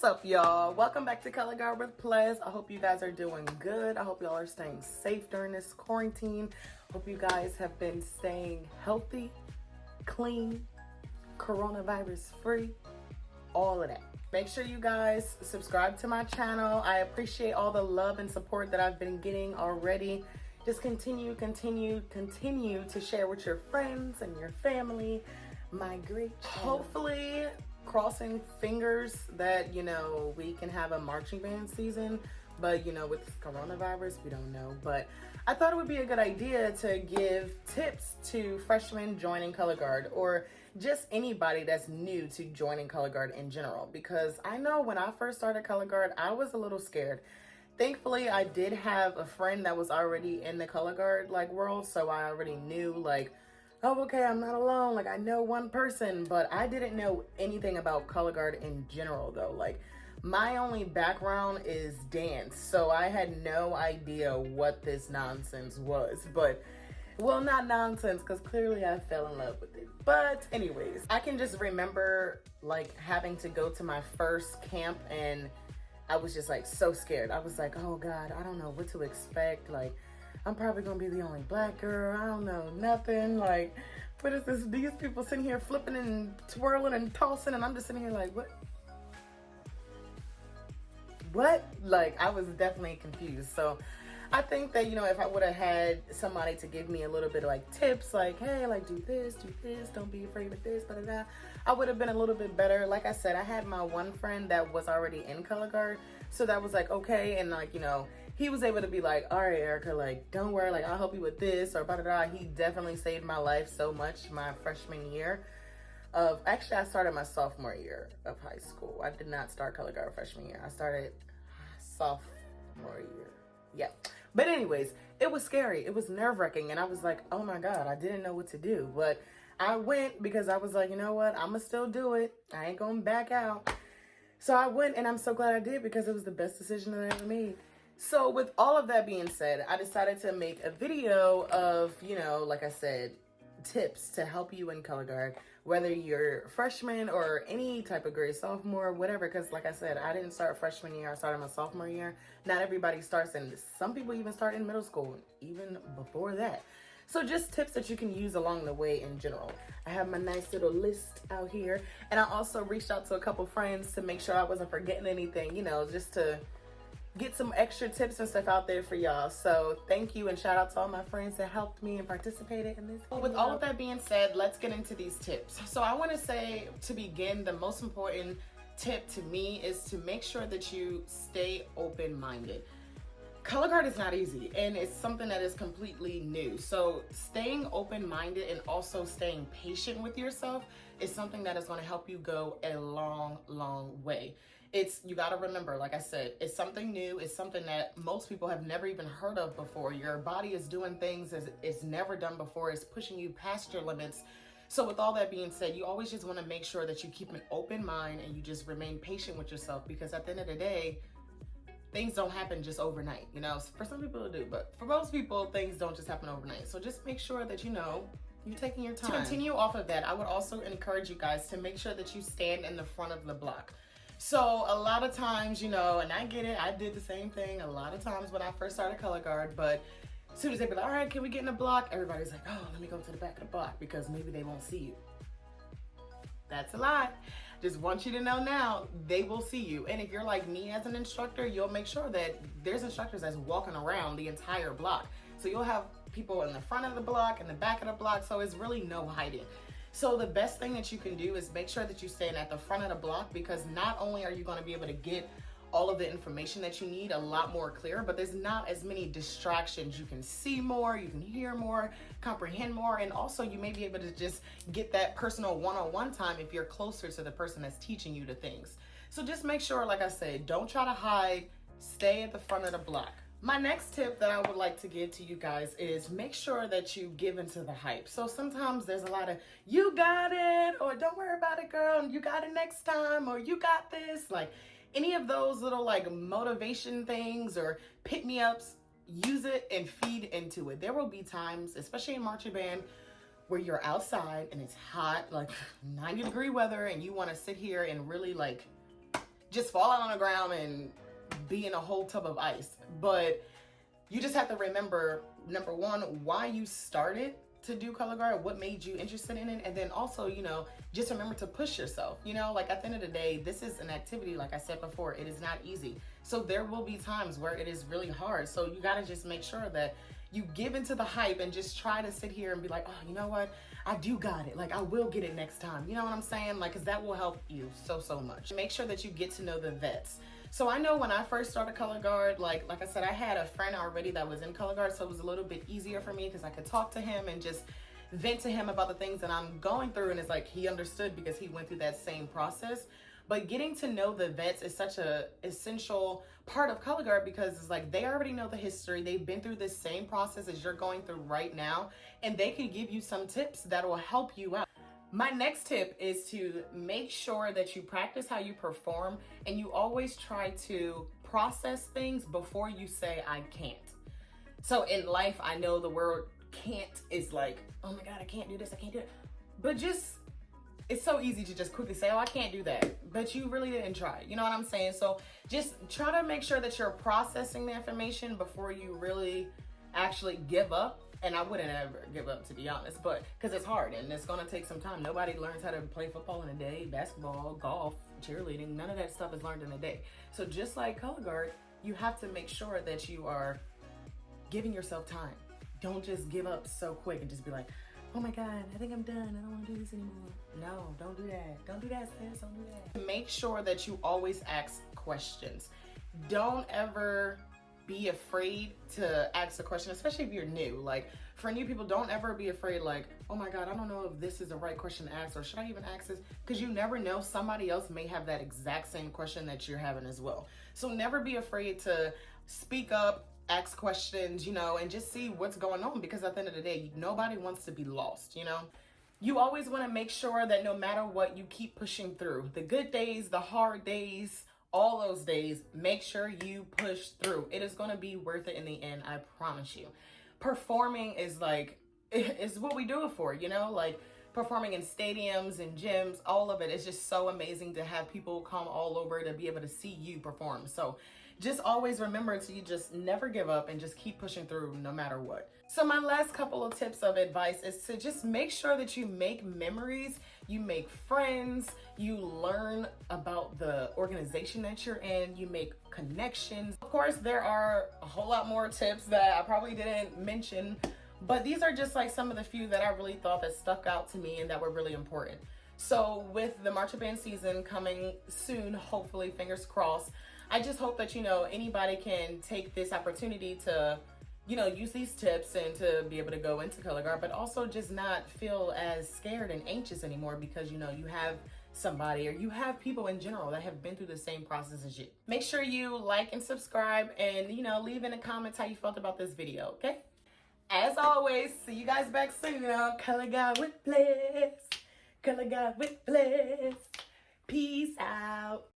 What's up, y'all? Welcome back to Color Guard with Ples. I hope you guys are doing good. I hope y'all are staying safe during this quarantine. Hope you guys have been staying healthy, clean, coronavirus free, all of that. Make sure you guys subscribe to my channel. I appreciate all the love and support that I've been getting already. Just continue to share with your friends and your family my great channel. Hopefully, crossing fingers that, we can have a marching band season, but, with coronavirus, we don't know. But I thought it would be a good idea to give tips to freshmen joining Color Guard, or just anybody that's new to joining Color Guard in general, because I know when I first started Color Guard, I was a little scared. Thankfully, I did have a friend that was already in the Color Guard world, so I already knew oh, okay, I'm not alone. I know one person, but I didn't know anything about Color Guard in general, though. My only background is dance, so I had no idea what this nonsense was. But, well, not nonsense, because clearly I fell in love with it. But anyways, I can just remember, having to go to my first camp, and I was just, so scared. I was like, oh, God, I don't know what to expect. I'm probably gonna be the only black girl. I don't know nothing. What is this? These people sitting here flipping and twirling and tossing, and I'm just sitting here what? What? I was definitely confused. So I think that, if I would have had somebody to give me a little bit of tips, hey, do this, don't be afraid of this, I would have been a little bit better. Like I said, I had my one friend that was already in Color Guard, so that was okay. And he was able to be all right, Erica, don't worry, I'll help you with this, or He definitely saved my life so much my freshman year actually, I started my sophomore year of high school. I did not start Color Guard freshman year. I started sophomore year. Yeah. But anyways, it was scary. It was nerve-wracking. And I was like, oh my God, I didn't know what to do. But I went because I was like, you know what? I'm going to still do it. I ain't going to back out. So I went, and I'm so glad I did, because it was the best decision that I ever made. So with all of that being said, I decided to make a video of, like I said, tips to help you in Color Guard, whether you're freshman or any type of grade, sophomore, whatever. Because like I said, I didn't start freshman year, I started my sophomore year. Not everybody starts, and some people even start in middle school, even before that. So just tips that you can use along the way in general. I have my nice little list out here, and I also reached out to a couple friends to make sure I wasn't forgetting anything, just to get some extra tips and stuff out there for y'all. So thank you, and shout out to all my friends that helped me and participated in this. With all of that being said, let's get into these tips. So I want to say, to begin, the most important tip to me is to make sure that you stay open-minded. Color Guard is not easy, and it's something that is completely new. So staying open-minded and also staying patient with yourself is something that is going to help you go a long, long way. You got to remember, like I said, it's something new. It's something that most people have never even heard of before. Your body is doing things as it's never done before. It's pushing you past your limits. So with all that being said, you always just want to make sure that you keep an open mind and you just remain patient with yourself, because at the end of the day, things don't happen just overnight. For some people it do, but for most people, things don't just happen overnight. So just make sure that, you're taking your time. To continue off of that, I would also encourage you guys to make sure that you stand in the front of the block. So a lot of times, and I get it, I did the same thing a lot of times when I first started Color Guard, but as soon as they be all right, can we get in the block? Everybody's like, oh, let me go to the back of the block, because maybe they won't see you. That's a lie. Just want you to know now, they will see you. And if you're like me as an instructor, you'll make sure that there's instructors that's walking around the entire block. So you'll have people in the front of the block and the back of the block, so it's really no hiding. So the best thing that you can do is make sure that you stand at the front of the block, because not only are you going to be able to get all of the information that you need a lot more clear, but there's not as many distractions. You can see more, you can hear more, comprehend more, and also you may be able to just get that personal one-on-one time if you're closer to the person that's teaching you the things. So just make sure, like I said, don't try to hide, stay at the front of the block. My next tip that I would like to give to you guys is make sure that you give into the hype. So sometimes there's a lot of, you got it, or don't worry about it, girl, you got it next time, or you got this. Any of those little motivation things or pick-me-ups, use it and feed into it. There will be times, especially in marching band, where you're outside and it's hot, 90-degree weather, and you want to sit here and really just fall out on the ground and be in a whole tub of ice. But you just have to remember, number one, why you started to do color guard, what made you interested in it, and then also, you know, just remember to push yourself. You know, like at the end of the day, this is an activity, like I said before, it is not easy. So there will be times where it is really hard. So you gotta just make sure that you give into the hype and just try to sit here and be like, oh, you know what? I do got it. Like, I will get it next time. You know what I'm saying? Like, cause that will help you so much. Make sure that you get to know the vets. So I know when I first started color guard, like I said, I had a friend already that was in color guard, so it was a little bit easier for me because I could talk to him and just vent to him about the things that I'm going through. And it's like, he understood because he went through that same process. But getting to know the vets is such a essential part of color guard because it's like they already know the history. They've been through this same process as you're going through right now, and they can give you some tips that will help you out. My next tip is to make sure that you practice how you perform and you always try to process things before you say, I can't. So in life, I know the word can't is like, oh my God, I can't do this, I can't do it. But just, it's so easy to just quickly say, oh, I can't do that. But you really didn't try. You know what I'm saying? So just try to make sure that you're processing the information before you really actually give up. And I wouldn't ever give up, to be honest, but because it's hard and it's going to take some time. Nobody learns how to play football in a day, basketball, golf, cheerleading. None of that stuff is learned in a day. So just like color guard, you have to make sure that you are giving yourself time. Don't just give up so quick and just be like, oh my God, I think I'm done. I don't want to do this anymore. No, don't do that. Don't do that, sis. Don't do that. Make sure that you always ask questions. Don't ever be afraid to ask a question, especially if you're new. Like for new people, don't ever be afraid like, oh my God, I don't know if this is the right question to ask or should I even ask this? Because you never know, somebody else may have that exact same question that you're having as well. So never be afraid to speak up, ask questions, you know, and just see what's going on, because at the end of the day, nobody wants to be lost, you know? You always want to make sure that no matter what, you keep pushing through. The good days, the hard days, all those days, make sure you push through. It is going to be worth it in the end, I promise you. Performing is like, it's what we do it for, you know? Like performing in stadiums and gyms, all of it is just so amazing to have people come all over to be able to see you perform. So just always remember to you just never give up and just keep pushing through no matter what. So my last couple of tips of advice is to just make sure that you make memories, you make friends, you learn about the organization that you're in, you make connections. Of course, there are a whole lot more tips that I probably didn't mention, but these are just like some of the few that I really thought that stuck out to me and that were really important. So with the marching band season coming soon, hopefully, fingers crossed, I just hope that, you know, anybody can take this opportunity to, you know, use these tips and to be able to go into color guard, but also just not feel as scared and anxious anymore because, you know, you have somebody or you have people in general that have been through the same process as you. Make sure you like and subscribe and, you know, leave in the comments how you felt about this video, okay? As always, see you guys back soon on Color Guard with Bliss. Color Guard with Bliss. Peace out.